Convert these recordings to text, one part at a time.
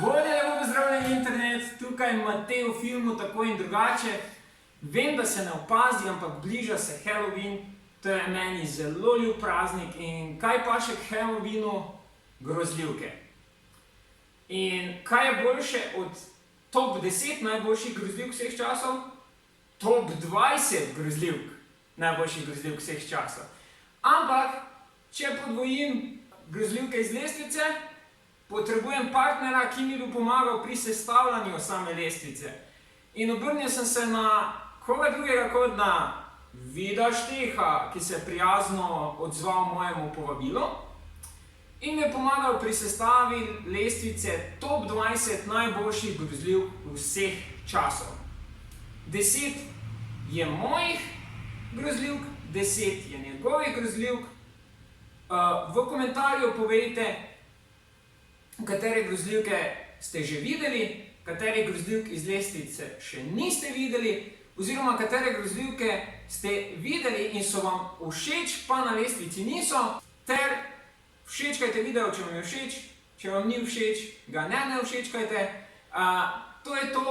Bolje lepo pozdravljen internet, tukaj Matej v filmu Tako in drugače. Vem, da se ne opazi, ampak bliža se Halloween, to je meni zelo ljub praznik in kaj pa še k Halloweenu? Grozljivke. In kaj je boljše od top 10 najboljših grozljivk vseh časov? Top 20 grozljivk najboljših grozljivk vseh časov. Ampak, če podvojim grozljivke iz lestvice, potrebujem partnera, ki mi bo pomagal pri sestavljanju same lestvice. In obrnil sem se na koga drugega kot na Vida Šteha, ki se je prijazno odzval mojemu povabilu in mi je pomagal pri sestavi lestvice top 20 najboljših grozljivk vseh časov. 10 je mojih grozljivk, 10 je njegovih grozljivk. V komentarju povejte, katere grozljivke ste že videli, katere grozljivk iz lestvice še niste videli, oziroma katere grozljivke ste videli in so vam všeč, pa na lestvici niso, ter všečkajte video, če vam je všeč, če vam ni všeč, ga ne všečkajte. To je to,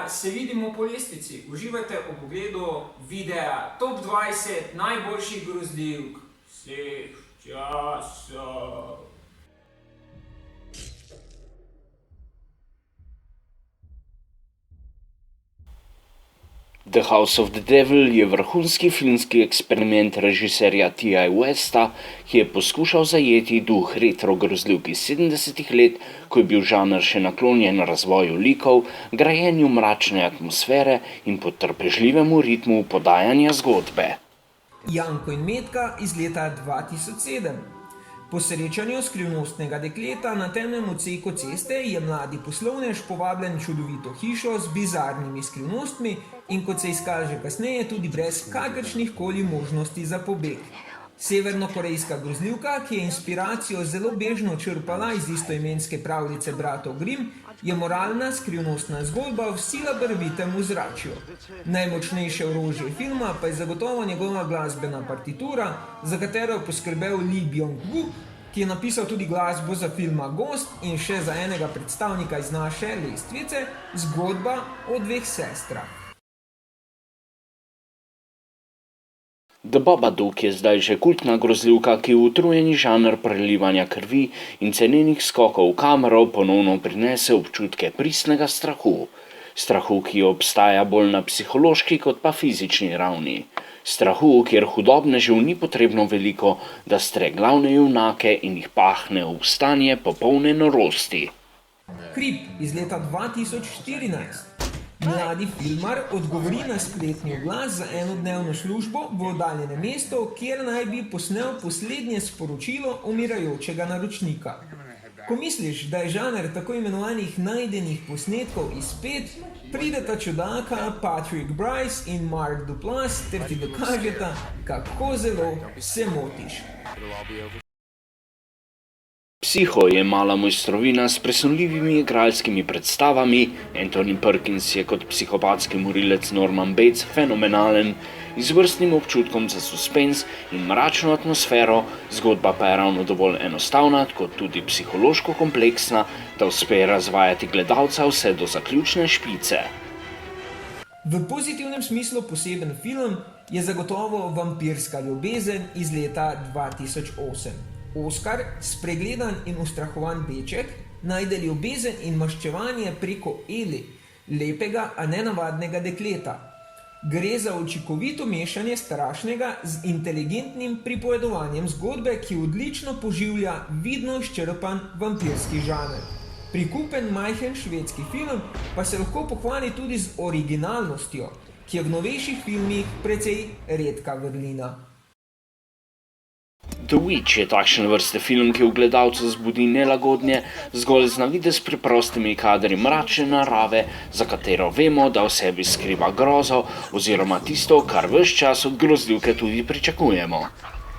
se vidimo po lestvici. Uživajte ob pogledu videa top 20 najboljših grozljivk vseh časov. The House of the Devil je vrhunski filmski eksperiment režiserja T.I. Westa, ki je poskušal zajeti duh retro grozljivk iz 70-ih let, ko je bil žanr še naklonjen razvoju likov, grajenju mračne atmosfere in potrpežljivemu ritmu podajanja zgodbe. Janko in Metka iz leta 2007. Po srečanju skrivnostnega dekleta na temnem odseku ceste je mladi poslovnež povabljen v čudovito hišo z bizarnimi skrivnostmi in, kot se izkaže kasneje, tudi brez kakršnihkoli možnosti za pobeg. Severnokorejska grozljivka, ki je inspiracijo zelo bežno črpala iz istoimenske pravljice bratov Grimm, je moralna skrivnostna zgodba v sila barvitem ozračju. Najmočnejše orožje filma pa je zagotovo njegova glasbena partitura, za katero je poskrbel Lee Byung-gu, ki je napisal tudi glasbo za filma Ghost in še za enega predstavnika iz naše lestvice, Zgodba o dveh sestrah. The Babadook je zdaj že kultna grozljivka, ki v utrujeni žanr prelivanja krvi in cenenih skokov v kamero ponovno prinese občutke pristnega strahu. Strahu, ki obstaja bolj na psihološki kot pa fizični ravni. Strahu, kjer hudobnežev ni potrebno veliko, da stre glavne junake in jih pahne v stanje popolne norosti. Krip iz leta 2014. Mladi filmar odgovori na spletni oglas za enodnevno službo v oddaljenem mestu, kjer naj bi posnel poslednje sporočilo umirajočega naročnika. Ko misliš, da je žanr tako imenovanih najdenih posnetkov izpet, prideta čudaka Patrick Brice in Mark Duplass ter ti dokažeta, kako zelo se motiš. Psiho je mala mojstrovina s presunljivimi igralskimi predstavami, Anthony Perkins je kot psihopatski morilec Norman Bates fenomenalen, izvrstnim občutkom za suspens in mračno atmosfero, zgodba pa je ravno dovolj enostavna, kot tudi psihološko kompleksna, da uspe razvajati gledalca vse do zaključne špice. V pozitivnem smislu poseben film je zagotovo Vampirska ljubezen iz leta 2008. Oskar, spregledan in ustrahovan deček, najde ljubezen in maščevanje preko Eli, lepega, a nenavadnega dekleta. Gre za učinkovito mešanje strašnega z inteligentnim pripovedovanjem zgodbe, ki odlično poživlja vidno izčrpan vampirski žanr. Prikupen majhen švedski film pa se lahko pohvali tudi z originalnostjo, ki je v novejših filmih precej redka vrlina. The Witch je takšne vrste film, ki v gledalcu zbudi nelagodnje zgolj z na videz preprostimi kadri mračne narave, za katero vemo, da v sebi skriva grozo oziroma tisto, kar ves čas od grozljivke tudi pričakujemo.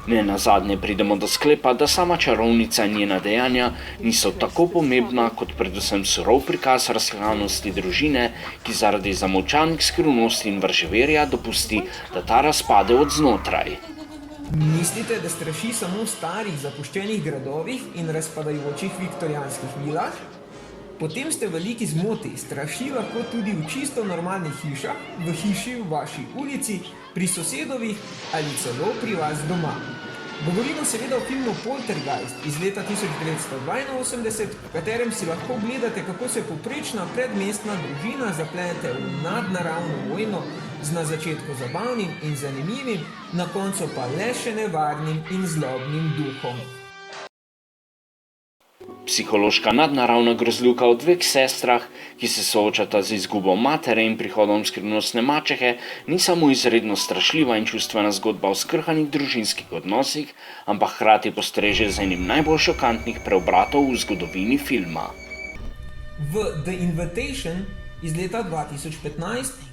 Nenazadnje pridemo do sklepa, da sama čarovnica in njena dejanja niso tako pomembna kot predvsem surov prikaz razklanosti družine, ki zaradi zamolčanih skrivnosti in vrženverja dopusti, da ta razpade od znotraj. Mislite, da straši samo v starih zapuščenih gradovih in razpadajočih viktorijanskih vilah? potem ste v veliki zmoti. Straši lahko tudi v čisto normalnih hišah, v hiši v vaši ulici, pri sosedovih ali celo pri vas doma. Govorimo seveda o filmu Poltergeist iz leta 1982, v katerem si lahko gledate, kako se povprečna predmestna družina zaplete v nadnaravno vojno z na začetku zabavnim in zanimivim, na koncu pa le še nevarnim in zlobnim duhom. Psihološka nadnaravna grozljivka o dveh sestrah, ki se soočata z izgubo matere in prihodom skrivnostne mačehe, ni samo izredno strašljiva in čustvena zgodba o skrhanih družinskih odnosih, ampak hkrati postreže z enim najbolj šokantnih preobratov v zgodovini filma. V The Invitation iz leta 2015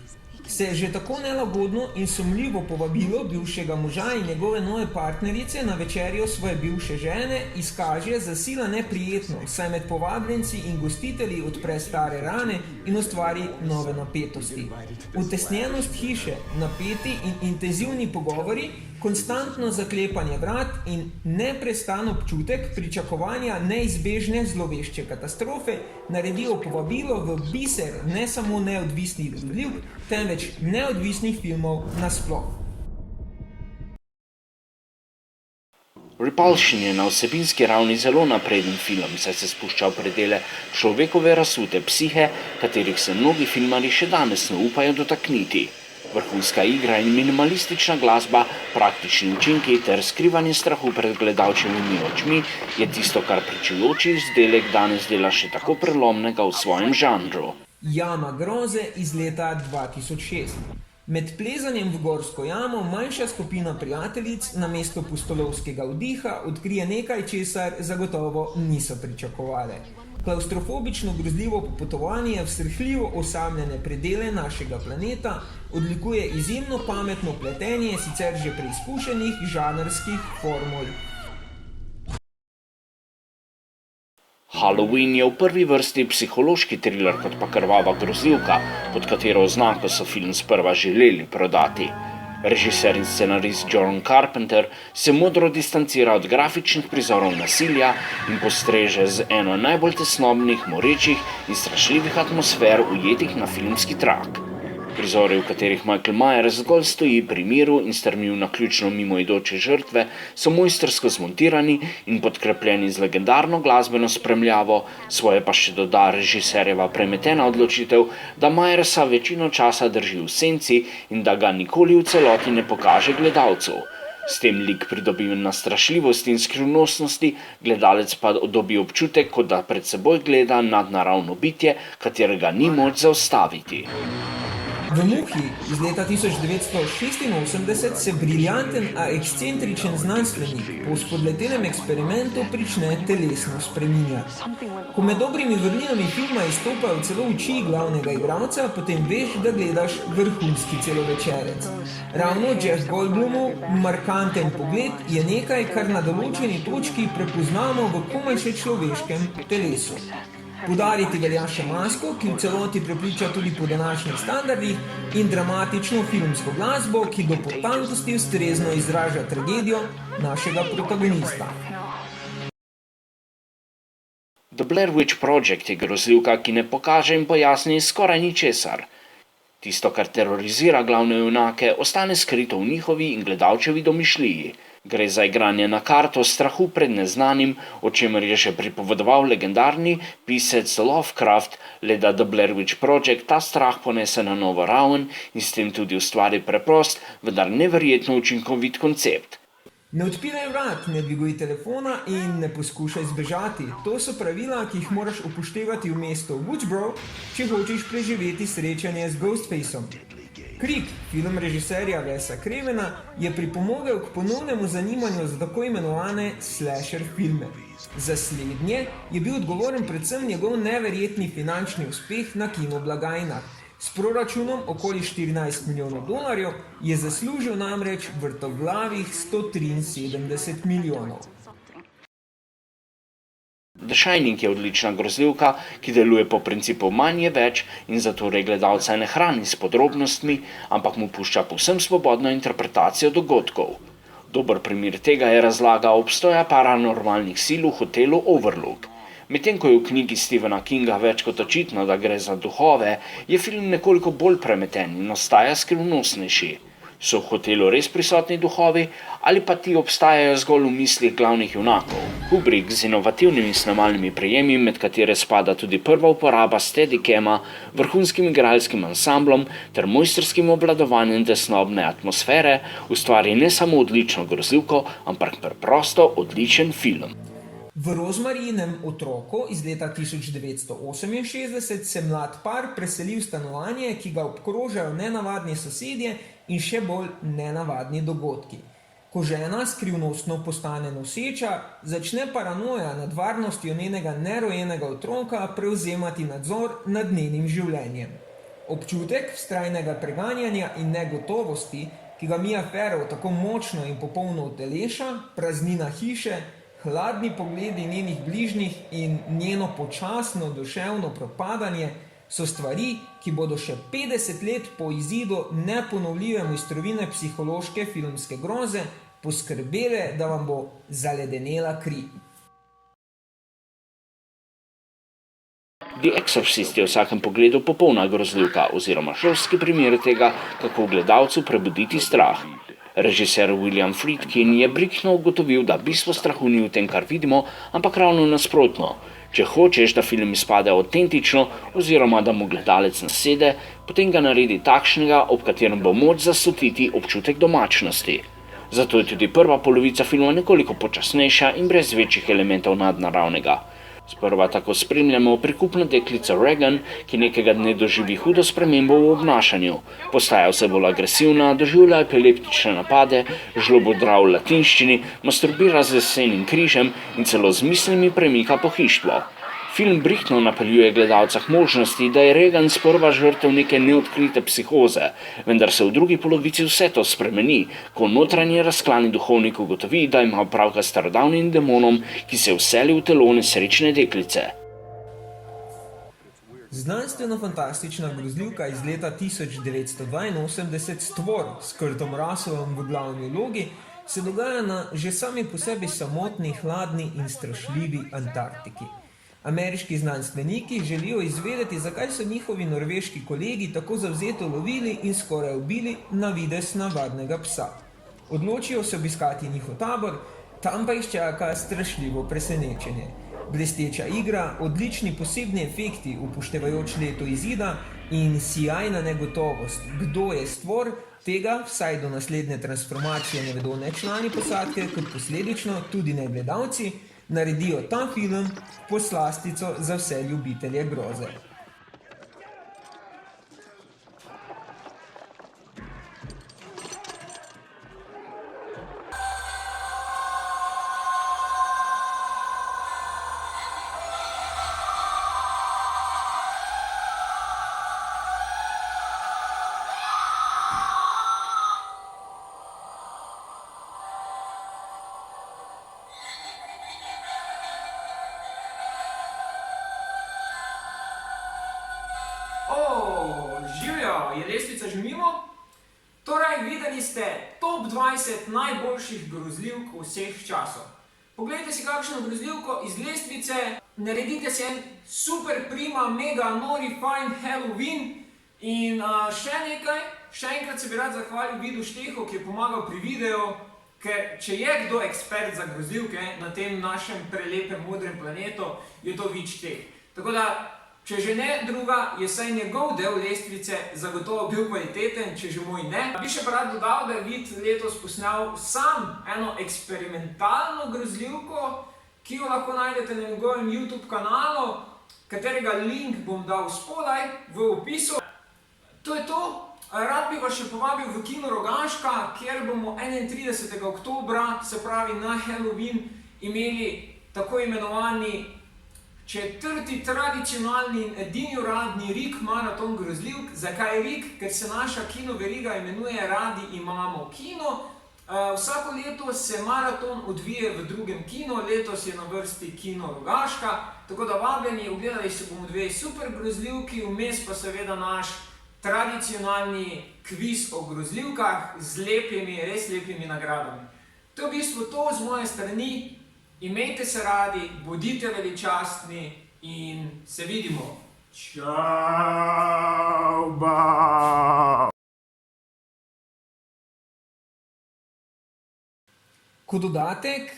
se je že tako nelagodno in sumljivo povabilo bivšega moža in njegove nove partnerice na večerjo svoje bivše žene izkaže za sila neprijetno, saj med povabljenci in gostitelji odpre stare rane in ustvari nove napetosti. Utesnjenost hiše, napeti in intenzivni pogovori, konstantno zaklepanje vrat in neprestan občutek pričakovanja neizbežne zlovešče katastrofe naredijo povabilo v biser ne samo neodvisnih grozljivk, temveč neodvisnih filmov nasploh. Repulsion je na vsebinski ravni zelo napreden film, saj se spušča v predele človekove razsute psihe, katerih se mnogi filmarji še danes ne upajo dotakniti. Vrhunska igra in minimalistična glasba, praktični učinki ter skrivanje strahu pred gledalčevimi očmi je tisto, kar pričujoči izdelek danes dela še tako prelomnega v svojem žanru. Jama groze iz leta 2006. Med plezanjem v gorsko jamo manjša skupina prijateljic namesto pustolovskega vdiha odkrije nekaj, česar zagotovo niso pričakovale. Klaustrofobično grozljivo popotovanje v srhljivo osamljene predele našega planeta odlikuje izjemno pametno pletenje sicer že preizkušenih žanrskih formul. Halloween je v prvi vrsti psihološki triler kot pa krvava grozljivka, pod katero oznako so film sprva želeli prodati. Režiser in scenarist John Carpenter se modro distancira od grafičnih prizorov nasilja in postreže z eno najbolj tesnobnih, morečih in strašljivih atmosfer ujetih na filmski trak. Prizori, v katerih Michael Myers zgolj stoji pri miru in strmi v naključno mimoidoče žrtve, so mojstrsko zmontirani in podkrepljeni z legendarno glasbeno spremljavo, svoje pa še doda režiserjeva premetena odločitev, da Myersa večino časa drži v senci in da ga nikoli v celoti ne pokaže gledalcu. S tem lik pridobi na strašljivosti in skrivnostnosti, gledalec pa dobi občutek, kot da pred seboj gleda nadnaravno bitje, katerega ni moč zaustaviti. V Muhi iz leta 1986 se briljanten, a ekscentričen znanstvenik po spodletelem eksperimentu prične telesno spreminjati. Ko med dobrimi vrlinami filma izstopajo celo oči glavnega igralca, potem veš, da gledaš vrhunski celovečerec. Ravno Jeff Goldblumov markanten pogled je nekaj, kar na določeni točki prepoznamo v komaj še človeškem telesu. Poudariti velja še masko, ki v celoti prepriča tudi po današnjih standardih, in dramatično filmsko glasbo, ki do potankosti ustrezno izraža tragedijo našega protagonista. The Blair Witch Project je grozljivka, ki ne pokaže in pojasni skoraj ničesar. Tisto, kar terorizira glavne junake, ostane skrito v njihovi in gledalčevi domišljiji. Gre za igranje na karto strahu pred neznanim, o čemer je že pripovedoval legendarni pisec Lovecraft, le da The Blair Witch Project ta strah ponese na novo raven in s tem tudi ustvari preprost, vendar neverjetno učinkovit koncept. Ne odpiraj vrat, ne dviguj telefona in ne poskušaj zbežati. To so pravila, ki jih moraš upoštevati v mestu Woodsboro, če hočeš preživeti srečanje z Ghostfaceom. Krik, film režiserja Wesa Cravena, je pripomogel k ponovnemu zanimanju za tako imenovane slasher filme. Za slednje je bil odgovoren predvsem njegov neverjetni finančni uspeh na kinoblagajnah. S proračunom okoli $14 milijonov je zaslužil namreč vrtoglavih $173 milijonov. The Shining je odlična grozljivka, ki deluje po principu manj je več in zato gledalca ne hrani s podrobnostmi, ampak mu pušča povsem svobodno interpretacijo dogodkov. Dober primer tega je razlaga obstoja paranormalnih sil v hotelu Overlook. Medtem ko je v knjigi Stephena Kinga več kot očitno, da gre za duhove, je film nekoliko bolj premeten in ostaja skrivnostnejši. So v hotelu res prisotni duhovi ali pa ti obstajajo zgolj v mislih glavnih junakov? Kubrick z inovativnimi snemalnimi prijemi, med katere spada tudi prva uporaba Steadicama, vrhunskim igralskim ansamblom ter mojstrskim obvladovanjem tesnobne atmosfere, ustvari ne samo odlično grozljivko, ampak preprosto odličen film. V Rozmarinem otroku iz leta 1968 se mlad par preseli v stanovanje, ki ga obkrožajo nenavadni sosedje in še bolj nenavadni dogodki. Ko žena skrivnostno postane noseča, začne paranoja nad varnostjo njenega nerojenega otroka prevzemati nadzor nad njenim življenjem. Občutek vztrajnega preganjanja in negotovosti, ki ga Mia Farrow tako močno in popolno uteleša, praznina hiše, hladni pogledi njenih bližnjih in njeno počasno duševno propadanje so stvari, ki bodo še 50 let po izidu neponovljive mojstrovine psihološke filmske groze poskrbele, da vam bo zaledenela kri. The Exorcist je v vsakem pogledu popolna grozljivka oziroma šolski primer tega, kako v gledalcu prebuditi strah. Režiser William Friedkin je brihtno ugotovil, da bistvo strahu ni v tem, kar vidimo, ampak ravno nasprotno. Če hočeš, da film izpade avtentično oziroma da mu gledalec nasede, potem ga naredi takšnega, ob katerem bo moč zaslutiti občutek domačnosti. Zato je tudi prva polovica filma nekoliko počasnejša in brez večjih elementov nadnaravnega. Sprva tako spremljamo prikupno deklico Regan, ki nekega dne doživi hudo spremembo v obnašanju. Postaja vse bolj agresivna, doživlja epileptične napade, žlobodra v latinščini, masturbira z lesenim križem in celo z mislimi premika pohištvo. Film brihtno napeljuje gledalca k možnosti, da je Regan sprva žrtev neke neodkrite psihoze, vendar se v drugi polovici vse to spremeni, ko notranji razklani duhovnik ugotovi, da ima opravka s starodavnim demonom, ki se vseli v telo nesrečne deklice. Znanstveno-fantastična grozljivka iz leta 1982 Stvor s Kurtom Russellom v glavni vlogi se dogaja na že sami po sebi samotni, hladni in strašljivi Antarktiki. Ameriški znanstveniki želijo izvedeti, zakaj so njihovi norveški kolegi tako zavzeto lovili in skoraj ubili na videz navadnega psa. Odločijo se obiskati njihov tabor, tam pa jih čaka strašljivo presenečenje. Blesteča igra, odlični posebni efekti, upoštevajoč leto izida in sijajna negotovost, kdo je stvor, tega vsaj do naslednje transformacije ne vedo ne člani posadke, kot posledično tudi ne gledalci, naredijo ta film poslastico za vse ljubitelje groze. Je lestvica že mimo? Torej, videli ste top 20 najboljših grozljivk vseh časov. Poglejte si kakšno grozljivko iz lestvice, naredite si en super prima, mega, nori, fajn Halloween in še nekaj, še enkrat se bi rad zahvalil Vidu Štehu, ki je pomagal pri videu, ker če je kdo ekspert za grozljivke na tem našem prelepem modrem planetu, je to Vid Šteh. Tako da, če že ne druga, je saj njegov del lestvice zagotovo bil kvaliteten, če že moj ne. Bi še pa rad dodal, da je Vid letos posnel sam eno eksperimentalno grozljivko, ki jo lahko najdete na njegovem YouTube kanalu, katerega link bom dal spodaj v opisu. To je to. Rad bi vas še povabil v Kino Rogaška, kjer bomo 31. oktobra, se pravi na Halloween, imeli tako imenovani četrti tradicionalni in edini uradni RIK maraton grozljivk. Zakaj RIK? Ker se naša kinoveriga imenuje Radi imamo kino. Vsako leto se maraton odvije v drugem kinu, letos je na vrsti Kino Rogaška, tako da vabljeni, ogledali se bomo dve super grozljivki, vmes pa seveda naš tradicionalni kviz o grozljivkah z lepimi, res lepimi nagradami. To je v bistvu to z moje strani imejte se radi, bodite veličastni in se vidimo. Čau, ba! Kot dodatek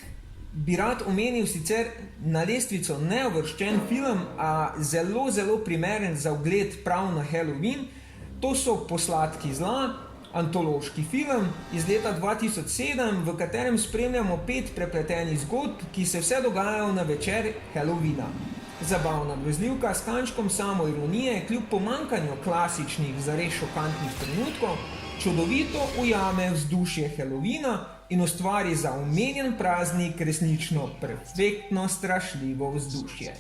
bi rad omenil sicer na lestvico neuvrščen film, a zelo primeren za ogled prav na Halloween. To so Posladki zla, antološki film iz leta 2007, v katerem spremljamo 5 prepletenih zgodb, ki se vse dogajajo na večer Halloweena. Zabavna grozljivka s kančkom samoironije, kljub pomanjkanju klasičnih, zares šokantnih trenutkov, čudovito ujame vzdušje Halloweena in ustvari za omenjen praznik resnično perfektno strašljivo vzdušje.